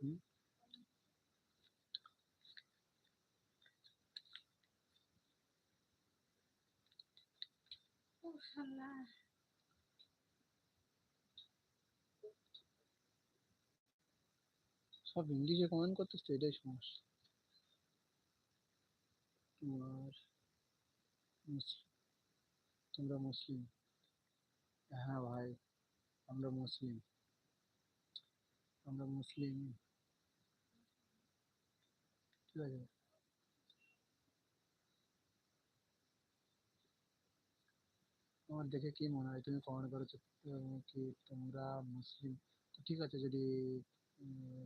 হুম? সব ইংলিশে কমেন্ট করতেছ তো, এটাই সমস্যা। তোমার তোমরা মুসলিম? হ্যাঁ ভাই, আমরা মুসলিম। আমরা মুসলিম, ঠিক আছে। তোমার দেখে কি মনে হয়, তুমি কমেন্ট করেছো কি তোমরা মুসলিম? তো ঠিক আছে, যদি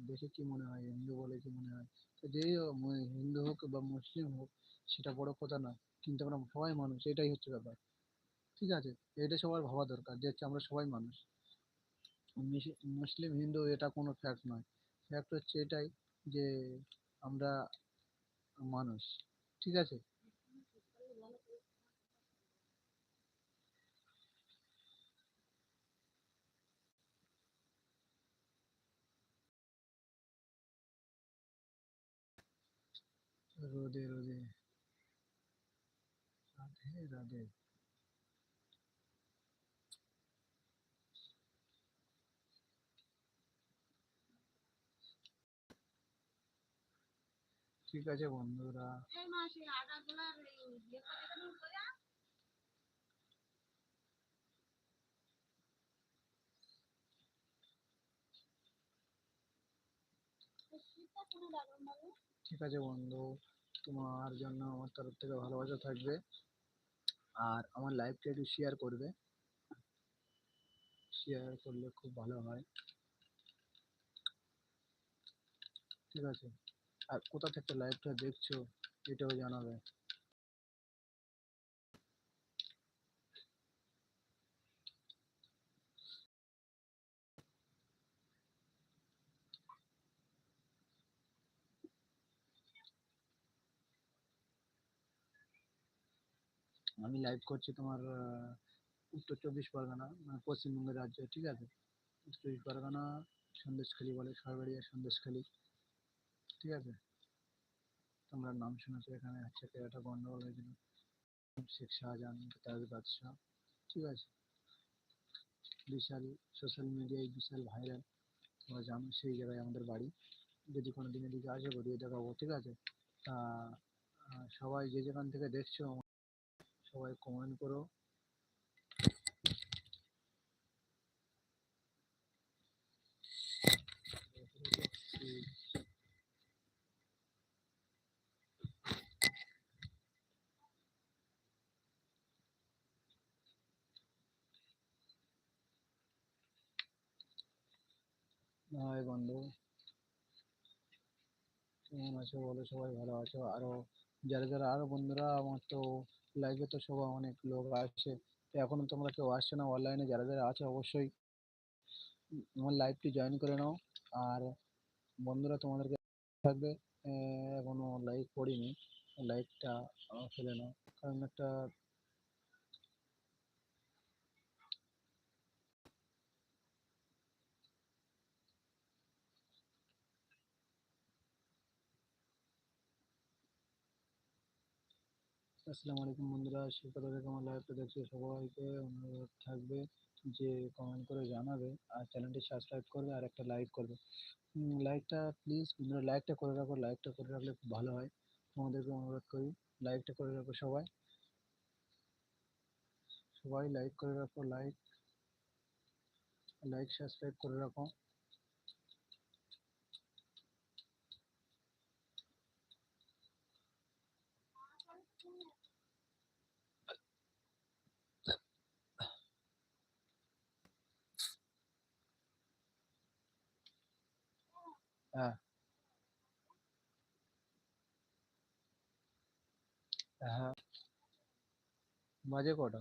দেখে কি মনে হয়, হিন্দু বলে কি মনে হয়, তো যেই হিন্দু হোক বা মুসলিম হোক, সেটা বড় কথা না। কিন্তু আমরা সবাই মানুষ, এটাই হচ্ছে ব্যাপার। ঠিক আছে, এটা সবার ভাবা দরকার যে হচ্ছে আমরা সবাই মানুষ। মুসলিম হিন্দু এটা কোনো ফ্যাক্ট নয়। ফ্যাক্ট হচ্ছে এটাই যে আমরা মানুষ, ঠিক আছে। রোদে রোদে, রাধে রাধে। ঠিক আছে বন্ধুরা, ঠিক আছে বন্ধু, তোমার জন্য আমার তরফ থেকে ভালোবাসা থাকবে। আর আমার লাইভটা একটু শেয়ার করবে, শেয়ার করলে খুব ভালো হয়, ঠিক আছে। আর কোথা থেকে লাইভটা দেখছো এটাও জানাবে। আমি লাইভ করছি তোমার উত্তর চব্বিশ পরগনা, মানে পশ্চিমবঙ্গের রাজ্য, ঠিক আছে। উত্তর চব্বিশ পরগনা, সন্দেশখালী বলে, সরবাড়িয়া সন্দেশখালী, ঠিক আছে। তোমরা নাম শুনেছো, এখানে হচ্ছে একটা গন্ডগোল হয়েছিল, শেখ শাহজাহান তাজ বাদশাহ, ঠিক আছে। বিশাল, সোশ্যাল মিডিয়ায় বিশাল ভাইরাল, তোমরা জানো সেই জায়গায় আমাদের বাড়ি। যদি কোনো দিন এদিকে আসে ঘুরিয়ে দেখাবো, ঠিক আছে। তা সবাই যে যেখান থেকে দেখছো, সবাই কমেন্ট করো। হাই বন্ধু, কেমন আছো বলো? সবাই ভালো আছো? আরো যারা যারা আরো বন্ধুরা আমার তো লাইভে তো সবাই অনেক লোক আসছে, তো এখনো তোমরা কেউ আসছে না অনলাইনে। যারা যারা আছে অবশ্যই আমার লাইভটি জয়েন করে নাও। আর বন্ধুরা তোমাদেরকে থাকবে, এখনো লাইভ করিনি, লাইভটা ফেলে নাও, কারণ একটা। আসসালামু আলাইকুম বন্ধুরা, শিল্পা থেকে আমার লাইভটা দেখছে সবাইকে অনুরোধ থাকবে যে কমেন্ট করে জানাবে, আর চ্যানেলটি সাবস্ক্রাইব করবে, আর একটা লাইক করবে। লাইকটা প্লিজ বন্ধুরা, লাইকটা করে রাখো, লাইকটা করে রাখলে খুব ভালো হয়। তোমাদেরকে অনুরোধ করি, লাইকটা করে রাখো সবাই, সবাই লাইক করে রাখো, লাইক, লাইক সাবস্ক্রাইব করে রাখো। হ্যাঁ, হ্যাঁ, বাজে কটা?